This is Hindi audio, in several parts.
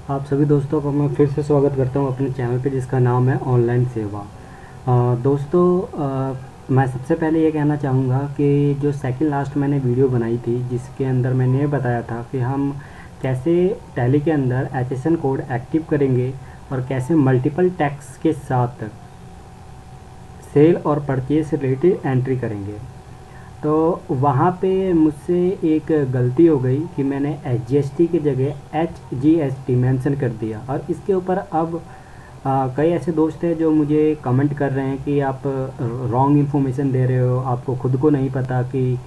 आप सभी दोस्तों को मैं फिर से स्वागत करता हूं अपने चैनल पे जिसका नाम है ऑनलाइन सेवा। दोस्तों, मैं सबसे पहले ये कहना चाहूँगा कि जो सेकंड लास्ट मैंने वीडियो बनाई थी जिसके अंदर मैंने ये बताया था कि हम कैसे टैली के अंदर एचएसएन कोड एक्टिव करेंगे और कैसे मल्टीपल टैक्स के साथ सेल और परचेज से रिलेटेड एंट्री करेंगे। तो वहाँ पे मुझसे एक गलती हो गई कि मैंने एच की जगह HGST मेंशन कर दिया और इसके ऊपर अब कई ऐसे दोस्त हैं जो मुझे कमेंट कर रहे हैं कि आप रॉन्ग इन्फॉर्मेशन दे रहे हो, आपको खुद को नहीं पता कि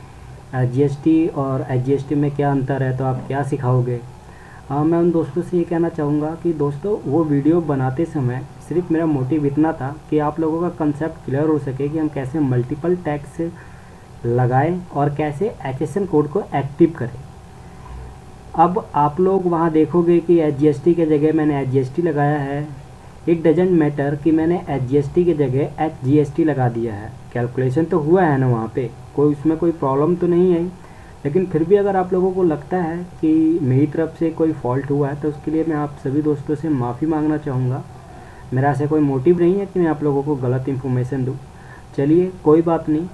GST और HGST में क्या अंतर है, तो आप क्या सिखाओगे। मैं उन दोस्तों से ये कहना चाहूँगा कि दोस्तों, वो वीडियो बनाते समय सिर्फ मेरा मोटिव इतना था कि आप लोगों का कंसेप्ट क्लियर हो सके कि हम कैसे मल्टीपल टैक्स लगाएं और कैसे HSN कोड को एक्टिव करें। अब आप लोग वहाँ देखोगे कि HGST के जगह मैंने HGST लगाया है। इट डजेंट मैटर कि मैंने HGST के जगह HGST लगा दिया है, कैलकुलेशन तो हुआ है ना वहाँ पे, कोई उसमें कोई प्रॉब्लम तो नहीं है। लेकिन फिर भी अगर आप लोगों को लगता है कि मेरी तरफ से कोई फॉल्ट हुआ है तो उसके लिए मैं आप सभी दोस्तों से माफ़ी मांगना चाहूँगा। मेरा ऐसा कोई मोटिव नहीं है कि मैं आप लोगों को गलत इन्फॉर्मेशन दूँ। चलिए कोई बात नहीं,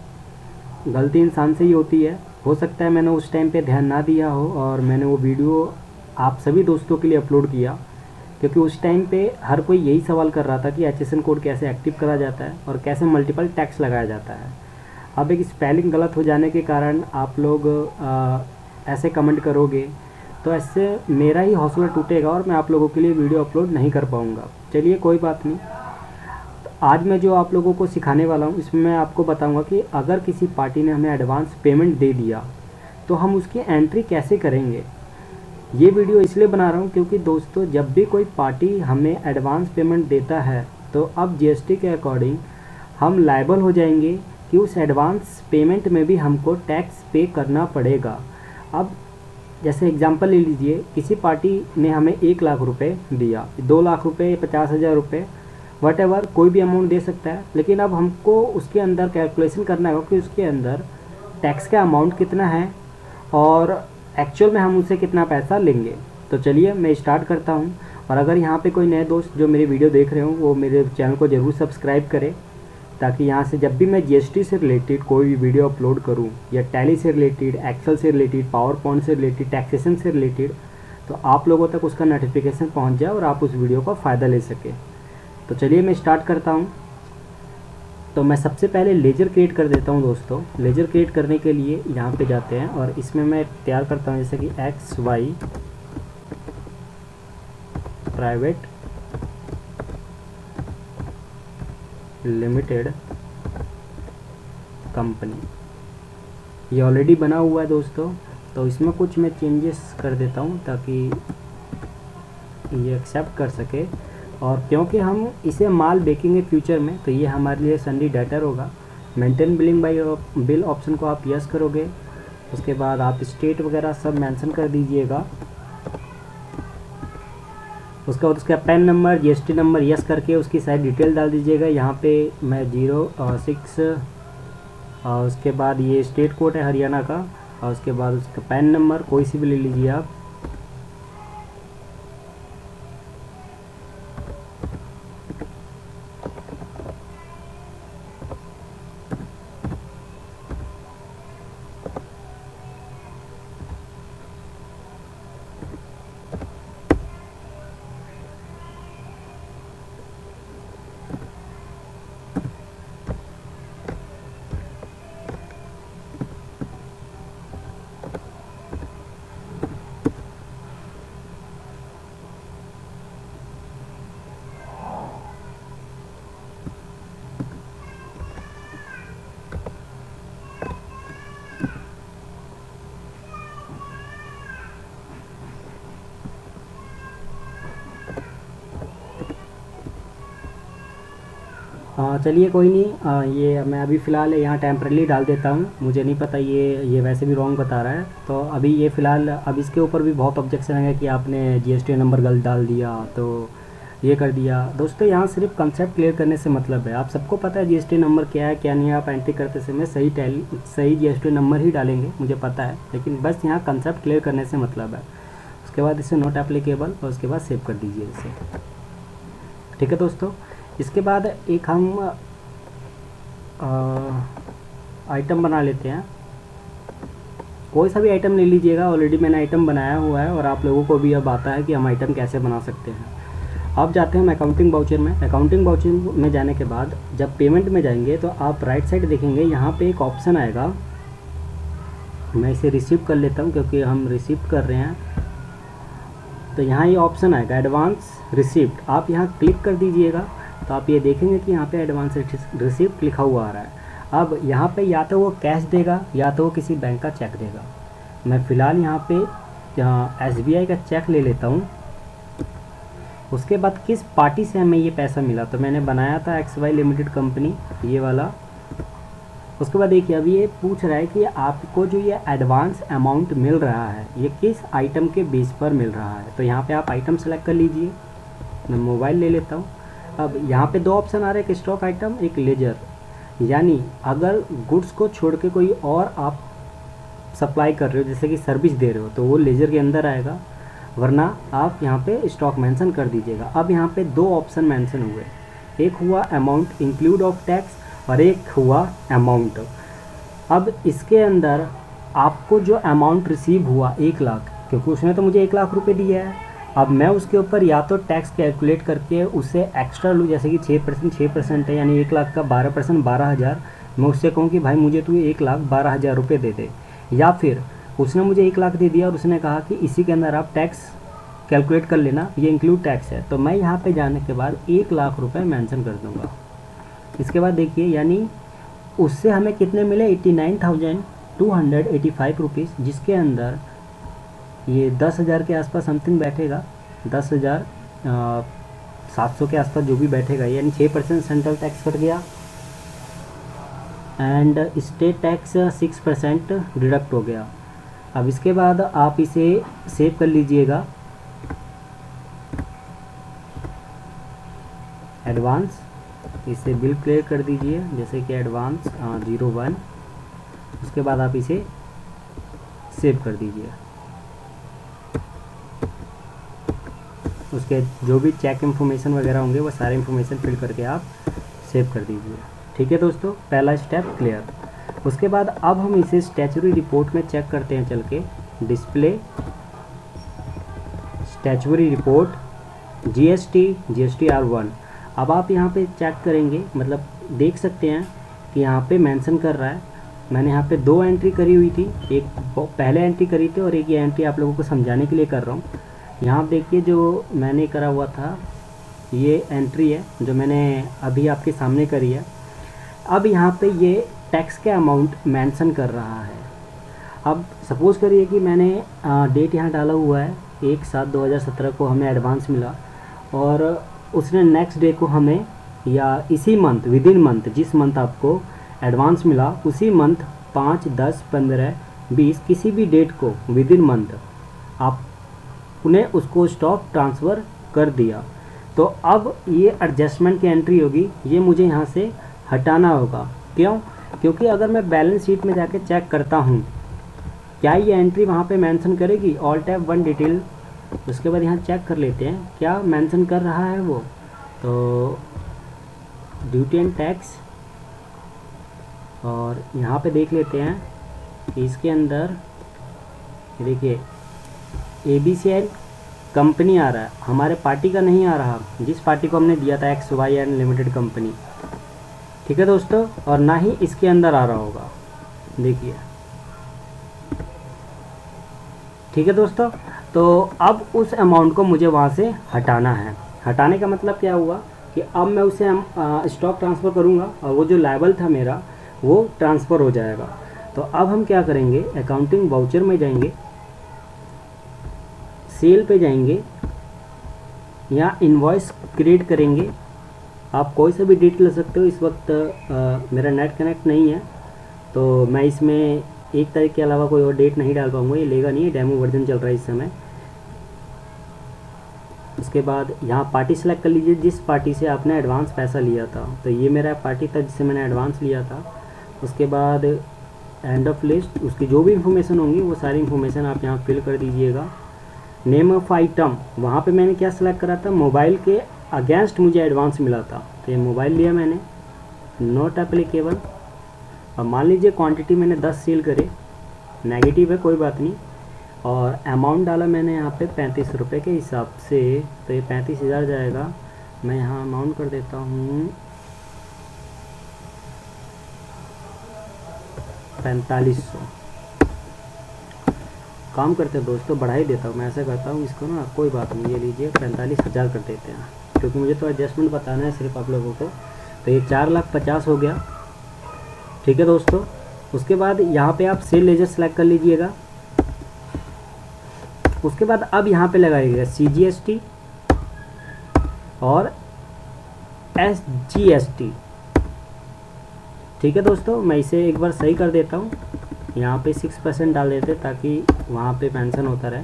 गलती इंसान से ही होती है। हो सकता है मैंने उस टाइम पे ध्यान ना दिया हो और मैंने वो वीडियो आप सभी दोस्तों के लिए अपलोड किया, क्योंकि उस टाइम पे हर कोई यही सवाल कर रहा था कि HSN कोड कैसे एक्टिव करा जाता है और कैसे मल्टीपल टैक्स लगाया जाता है। अब एक स्पेलिंग गलत हो जाने के कारण आप लोग ऐसे कमेंट करोगे तो ऐसे मेरा ही हौसला टूटेगा और मैं आप लोगों के लिए वीडियो अपलोड नहीं कर पाऊँगा। चलिए कोई बात नहीं, आज मैं जो आप लोगों को सिखाने वाला हूँ इसमें मैं आपको बताऊंगा कि अगर किसी पार्टी ने हमें एडवांस पेमेंट दे दिया तो हम उसकी एंट्री कैसे करेंगे। ये वीडियो इसलिए बना रहा हूँ क्योंकि दोस्तों, जब भी कोई पार्टी हमें एडवांस पेमेंट देता है तो अब GST के अकॉर्डिंग हम लायबल हो जाएंगे कि उस एडवांस पेमेंट में भी हमको टैक्स पे करना पड़ेगा। अब जैसे एग्जांपल ले लीजिए, किसी पार्टी ने हमें 1 लाख रुपए दिया, 2 लाख रुपए, 50,000 रुपये, वट एवर कोई भी अमाउंट दे सकता है। लेकिन अब हमको उसके अंदर कैलकुलेशन करना होगा कि उसके अंदर टैक्स का अमाउंट कितना है और एक्चुअल में हम उससे कितना पैसा लेंगे। तो चलिए मैं स्टार्ट करता हूँ। और अगर यहाँ पे कोई नए दोस्त जो मेरी वीडियो देख रहे हो वो मेरे चैनल को ज़रूर सब्सक्राइब करें, ताकि यहाँ से जब भी मैं GST से रिलेटेड कोई भी वीडियो अपलोड करूँ या टैली से रिलेटेड, एक्सेल से रिलेटेड, पावर पॉइंट से रिलेटेड, टैक्सेशन से रिलेटेड, तो आप लोगों तक उसका नोटिफिकेशन पहुँच जाए और आप उस वीडियो का फ़ायदा ले सकें। तो चलिए मैं स्टार्ट करता हूँ। तो मैं सबसे पहले लेजर क्रिएट कर देता हूँ दोस्तों। लेजर क्रिएट करने के लिए यहाँ पे जाते हैं और इसमें मैं तैयार करता हूँ जैसे कि XY प्राइवेट लिमिटेड कंपनी। ये ऑलरेडी बना हुआ है दोस्तों, तो इसमें कुछ मैं चेंजेस कर देता हूँ ताकि ये एक्सेप्ट कर सके। और क्योंकि हम इसे माल बेचेंगे फ्यूचर में तो ये हमारे लिए सन्डी डेटर होगा। Maintain billing bye bill option को आप यस करोगे, उसके बाद आप स्टेट वगैरह सब मेंशन कर दीजिएगा। उसके बाद उसका pan number, GST number yes करके उसकी सारी डिटेल डाल दीजिएगा। यहाँ पे मैं 06 और उसके बाद ये स्टेट कोड है हरियाणा का, और उसके बाद उसका पैन नंबर कोई सी भी ले लीजिए आप। चलिए कोई नहीं, ये मैं अभी फ़िलहाल यहाँ टेम्परेली डाल देता हूँ। मुझे नहीं पता, ये वैसे भी रॉन्ग बता रहा है। तो अभी ये फ़िलहाल, अब इसके ऊपर भी बहुत ऑब्जेक्शन है कि आपने GST नंबर गलत डाल दिया, तो ये कर दिया। दोस्तों, यहाँ सिर्फ कंसेप्ट क्लियर करने से मतलब है। आप सबको पता है GST नंबर क्या है क्या नहीं है। आप एंट्री करते समय सही GST नंबर ही डालेंगे, मुझे पता है, लेकिन बस यहाँ कंसेप्ट क्लियर करने से मतलब है। उसके बाद इसे नॉट एप्लीकेबल और उसके बाद सेव कर दीजिए इसे। ठीक है दोस्तों, इसके बाद एक हम आइटम बना लेते हैं। कोई सा भी आइटम ले लीजिएगा, ऑलरेडी मैंने आइटम बनाया हुआ है और आप लोगों को भी अब आता है कि हम आइटम कैसे बना सकते हैं। अब जाते हैं हम अकाउंटिंग वाउचर में। अकाउंटिंग वाउचर में जाने के बाद जब पेमेंट में जाएंगे तो आप राइट साइड देखेंगे, यहाँ पे एक ऑप्शन आएगा। मैं इसे रिसीव कर लेता हूँ क्योंकि हम रिसीव कर रहे हैं। तो यहाँ ये ऑप्शन आएगा एडवांस रिसिप्ट, आप यहाँ क्लिक कर दीजिएगा तो आप ये देखेंगे कि यहाँ पे एडवांस रिसिप्ट लिखा हुआ आ रहा है। अब यहाँ पे या तो वो कैश देगा या तो वो किसी बैंक का चेक देगा। मैं फ़िलहाल यहाँ पे SBI का चेक ले लेता हूँ। उसके बाद किस पार्टी से हमें ये पैसा मिला, तो मैंने बनाया था XY लिमिटेड कंपनी, ये वाला। उसके बाद देखिए अब ये पूछ रहा है कि आपको जो ये एडवांस अमाउंट मिल रहा है ये किस आइटम के बेस पर मिल रहा है। तो यहाँ पे आप आइटम सेलेक्ट कर लीजिए। मैं मोबाइल ले लेता हूँ। अब यहाँ पे दो ऑप्शन आ रहे हैं, एक स्टॉक आइटम, एक लेजर। यानी अगर गुड्स को छोड़ के कोई और आप सप्लाई कर रहे हो, जैसे कि सर्विस दे रहे हो, तो वो लेजर के अंदर आएगा, वरना आप यहाँ पे स्टॉक मेंशन कर दीजिएगा। अब यहाँ पे दो ऑप्शन मेंशन हुए, एक हुआ अमाउंट इंक्लूड ऑफ टैक्स और एक हुआ अमाउंट। अब इसके अंदर आपको जो अमाउंट रिसीव हुआ 1 लाख, क्योंकि उसने तो मुझे 1 लाख रुपए दिया है। अब मैं उसके ऊपर या तो टैक्स कैलकुलेट करके उसे एक्स्ट्रा लूँ, जैसे कि 6% है, यानी 1 लाख का 12% 12,000। मैं उससे कहूँ कि भाई मुझे तू 1,12,000 रुपये दे दे। या फिर उसने मुझे 1 लाख दे दिया और उसने कहा कि इसी के अंदर आप टैक्स कैलकुलेट कर लेना, ये इंक्लूड टैक्स है। तो मैं यहाँ पे जाने के बाद 1 लाख रुपए मेंशन कर दूँगा। इसके बाद देखिए, यानी उससे हमें कितने मिले, 89,285 रुपीज़, जिसके अंदर ये 10,000 के आसपास समथिंग बैठेगा, 10,700 के आसपास जो भी बैठेगा, यानी 6% सेंट्रल टैक्स कट गया एंड स्टेट टैक्स 6% डिडक्ट हो गया। अब इसके बाद आप इसे सेव कर लीजिएगा, एडवांस, इसे बिल क्लियर कर दीजिए, जैसे कि एडवांस 01। उसके बाद आप इसे सेव कर दीजिए। उसके जो भी चेक इन्फॉर्मेशन वगैरह होंगे वो सारे इन्फॉर्मेशन फिल करके आप सेव कर दीजिए। ठीक है दोस्तों, पहला स्टेप क्लियर। उसके बाद अब हम इसे स्टैच्यूटरी रिपोर्ट में चेक करते हैं, चल के display statutory report GST R1। अब आप यहाँ पे चेक करेंगे, मतलब देख सकते हैं कि यहाँ पे मेंशन कर रहा है। मैंने यहाँ पे 2 एंट्री करी हुई थी, एक पहले एंट्री करी थी और एक ये एंट्री आप लोगों को समझाने के लिए कर रहा हूँ। यहाँ देखिए जो मैंने करा हुआ था ये एंट्री है जो मैंने अभी आपके सामने करी है। अब यहाँ पे ये टैक्स के अमाउंट मेंशन कर रहा है। अब सपोज़ करिए कि मैंने डेट यहाँ डाला हुआ है 1/7/2017 को हमें एडवांस मिला और उसने नेक्स्ट डे को हमें, या इसी मंथ विद इन मंथ, जिस मंथ आपको एडवांस मिला उसी मंथ 5, 10, 15, 20 किसी भी डेट को विद इन मंथ आपने उसको स्टॉक ट्रांसफ़र कर दिया। तो अब ये एडजस्टमेंट की एंट्री होगी, ये मुझे यहाँ से हटाना होगा। क्यों? क्योंकि अगर मैं बैलेंस शीट में जाके चेक करता हूँ क्या ये एंट्री वहाँ पे मेंशन करेगी, ऑल टैब 1 डिटेल। उसके बाद यहाँ चेक कर लेते हैं क्या मेंशन कर रहा है वो। तो ड्यूटी एंड टैक्स, और यहाँ पे देख लेते हैं कि इसके अंदर देखिए ABCL कंपनी आ रहा है, हमारे पार्टी का नहीं आ रहा, जिस पार्टी को हमने दिया था XY लिमिटेड कंपनी। ठीक है दोस्तों, और ना ही इसके अंदर आ रहा होगा, देखिए। ठीक है दोस्तों, तो अब उस अमाउंट को मुझे वहाँ से हटाना है। हटाने का मतलब क्या हुआ कि अब मैं उसे स्टॉक ट्रांसफ़र करूँगा और वो जो लायबल था मेरा वो ट्रांसफ़र हो जाएगा। तो अब हम क्या करेंगे, अकाउंटिंग वाउचर में जाएंगे, सेल पे जाएंगे, यहाँ इनवॉइस क्रिएट करेंगे। आप कोई सा भी डेट ले सकते हो। इस वक्त मेरा नेट कनेक्ट नहीं है तो मैं इसमें 1 तारीख के अलावा कोई और डेट नहीं डाल पाऊँगा, ये लेगा नहीं है, डेमो वर्जन चल रहा है इस समय। उसके बाद यहाँ पार्टी सेलेक्ट कर लीजिए जिस पार्टी से आपने एडवांस पैसा लिया था। तो ये मेरा पार्टी था जिससे मैंने एडवांस लिया था। उसके बाद एंड ऑफ लिस्ट, उसकी जो भी इंफॉर्मेशन होंगी वो सारी इंफॉर्मेशन आप यहाँ फिल कर दीजिएगा। नेम ऑफ आइटम, वहाँ पे मैंने क्या सिलेक्ट करा था, मोबाइल के अगेंस्ट मुझे एडवांस मिला था, तो ये मोबाइल लिया मैंने, नॉट एप्लीकेबल। अब मान लीजिए क्वांटिटी मैंने 10 सेल करे, नेगेटिव है कोई बात नहीं, और अमाउंट डाला मैंने यहाँ पे 35 रुपये के हिसाब से, तो ये 35,000 जाएगा। मैं यहाँ अमाउंट कर देता हूँ 4500। काम करते हैं दोस्तों, बढ़ा ही देता हूँ मैं, ऐसा करता हूँ इसको ना, कोई बात नहीं, ये लीजिए 45,000 कर देते हैं, क्योंकि मुझे तो एडजस्टमेंट बताना है सिर्फ आप लोगों को। तो ये 4,50,000 हो गया, ठीक है दोस्तों। उसके बाद यहाँ पे आप सेल लेजर सेलेक्ट कर लीजिएगा। उसके बाद अब यहाँ पे लगाइएगा CGST और SGST, ठीक है दोस्तों। मैं इसे एक बार सही कर देता हूँ, यहाँ पे 6% डाल देते ताकि वहाँ पे मेंशन होता रहे।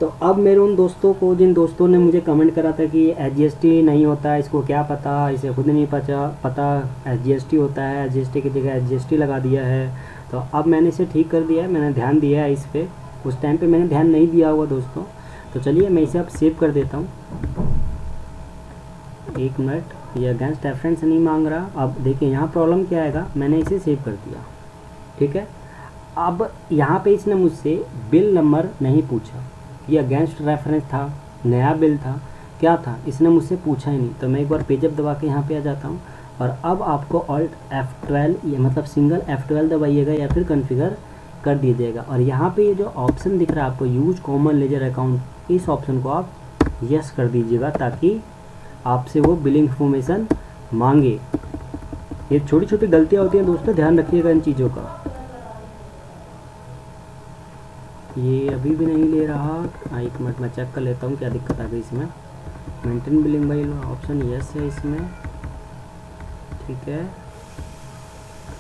तो अब मेरे उन दोस्तों को, जिन दोस्तों ने मुझे कमेंट करा था कि SGST नहीं होता है, इसको क्या पता, इसे खुद नहीं पता SGST होता है, SGST की जगह SGST लगा दिया है, तो अब मैंने इसे ठीक कर दिया है, मैंने ध्यान दिया है इस पर। उस टाइम पे मैंने ध्यान नहीं दिया हुआ दोस्तों। तो चलिए मैं इसे अब सेव कर देता हूँ। 1 मिनट, ये अगेंस्ट रेफरेंस नहीं मांग रहा। अब देखिए यहाँ प्रॉब्लम क्या आएगा, मैंने इसे सेव कर दिया, ठीक है। अब यहाँ पे इसने मुझसे बिल नंबर नहीं पूछा, ये अगेंस्ट रेफरेंस था, नया बिल था, क्या था, इसने मुझसे पूछा ही नहीं। तो मैं एक बार पेजअप दबा के यहाँ पे आ जाता हूँ, और अब आपको ऑल्ट F12, ये मतलब सिंगल F12 दबाइएगा या फिर कॉन्फ़िगर कर दीजिएगा। और यहाँ पे ये जो ऑप्शन दिख रहा है आपको, यूज कॉमन लेजर अकाउंट, इस ऑप्शन को आप यस कर दीजिएगा ताकि आपसे वो बिलिंग इन्फॉर्मेशन मांगे। ये छोटी छोटी गलतियाँ होती हैं दोस्तों, ध्यान रखिएगा इन चीज़ों का। ये अभी भी नहीं ले रहा, 1 मिनट मैं चेक कर लेता हूँ क्या दिक्कत आ गई इसमें। Maintain billing by option yes है इसमें, ठीक है।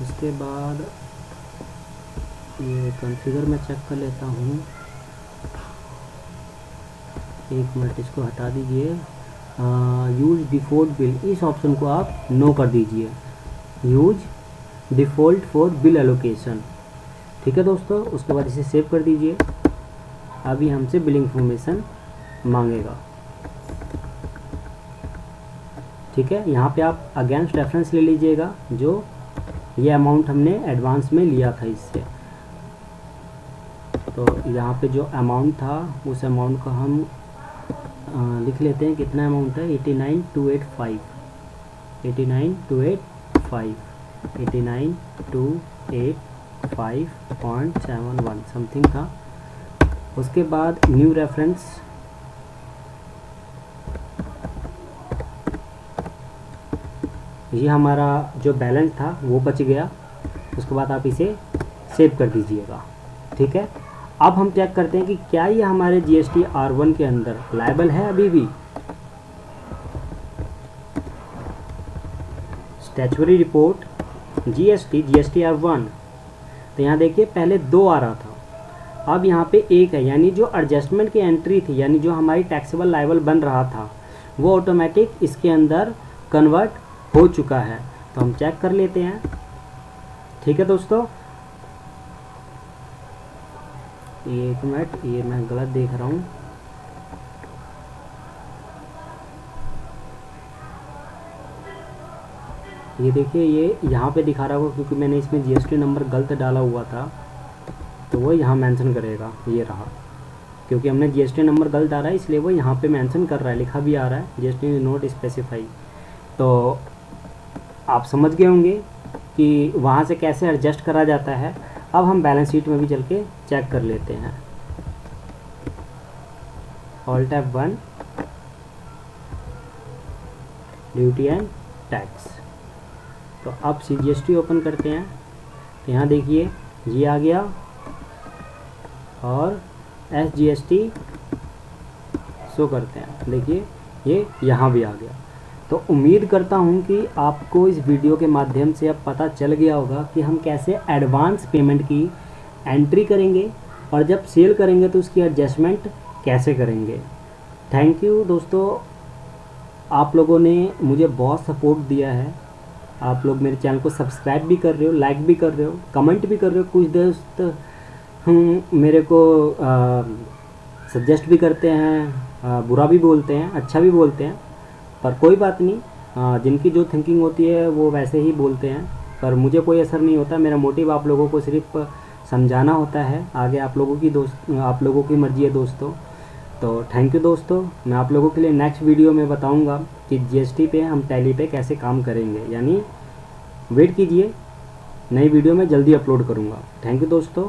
उसके बाद ये कॉन्फ़िगर मैं चेक कर लेता हूँ, 1 मिनट इसको हटा दीजिए। यूज डिफ़ॉल्ट बिल, इस ऑप्शन को आप नो कर दीजिए, use default for bill allocation, ठीक है दोस्तों। उसके बाद इसे सेव कर दीजिए। अभी हमसे बिलिंग इन्फॉर्मेशन मांगेगा, ठीक है। यहाँ पे आप अगेंस्ट रेफरेंस ले लीजिएगा, जो ये अमाउंट हमने एडवांस में लिया था इससे। तो यहाँ पे जो अमाउंट था उस अमाउंट को हम लिख लेते हैं, कितना अमाउंट है, 89,285, 89,285, 89,285.71 समथिंग था। उसके बाद न्यू रेफरेंस, ये हमारा जो बैलेंस था वो बच गया। उसके बाद आप इसे सेव कर दीजिएगा, ठीक है। अब हम चेक करते हैं कि क्या ये हमारे GST R1 के अंदर लायबल है अभी भी। स्टैच्यूटरी रिपोर्ट GST R1, तो यहाँ देखिए पहले 2 आ रहा था, अब यहाँ पे 1 है, यानी जो एडजस्टमेंट की एंट्री थी, यानी जो हमारी टैक्सेबल लायबल बन रहा था, वो ऑटोमेटिक इसके अंदर कन्वर्ट हो चुका है। तो हम चेक कर लेते हैं, ठीक है दोस्तों। 1 मिनट, ये मैं गलत देख रहा हूँ, ये देखिए ये यहाँ पे दिखा रहा होगा, क्योंकि मैंने इसमें GST नंबर गलत डाला हुआ था, तो वो यहाँ मेंशन करेगा, ये रहा, क्योंकि हमने GST नंबर गलत डाला है इसलिए वो यहाँ पे मेंशन कर रहा है, लिखा भी आ रहा है GST नोट स्पेसिफाई। तो आप समझ गए होंगे कि वहाँ से कैसे एडजस्ट करा जाता है। अब हम बैलेंस शीट में भी चल के चेक कर लेते हैं। Alt F1, duty and tax. तो अब CGST ओपन करते हैं, तो यहाँ देखिए ये आ गया, और SGST शो करते हैं, देखिए ये यहाँ भी आ गया। तो उम्मीद करता हूँ कि आपको इस वीडियो के माध्यम से अब पता चल गया होगा कि हम कैसे एडवांस पेमेंट की एंट्री करेंगे, और जब सेल करेंगे तो उसकी एडजस्टमेंट कैसे करेंगे। थैंक यू दोस्तों, आप लोगों ने मुझे बहुत सपोर्ट दिया है। आप लोग मेरे चैनल को सब्सक्राइब भी कर रहे हो, लाइक भी कर रहे हो, कमेंट भी कर रहे हो। कुछ दोस्त मेरे को सजेस्ट भी करते हैं, बुरा भी बोलते हैं, अच्छा भी बोलते हैं, पर कोई बात नहीं। जिनकी जो थिंकिंग होती है वो वैसे ही बोलते हैं, पर मुझे कोई असर नहीं होता। मेरा मोटिव आप लोगों को सिर्फ समझाना होता है, आगे आप लोगों की मर्ज़ी है दोस्तों। तो थैंक यू दोस्तों। मैं आप लोगों के लिए नेक्स्ट वीडियो में बताऊंगा कि जीएसटी पे हम टैली पे कैसे काम करेंगे, यानी वेट कीजिए, नई वीडियो में जल्दी अपलोड करूंगा। थैंक यू दोस्तों।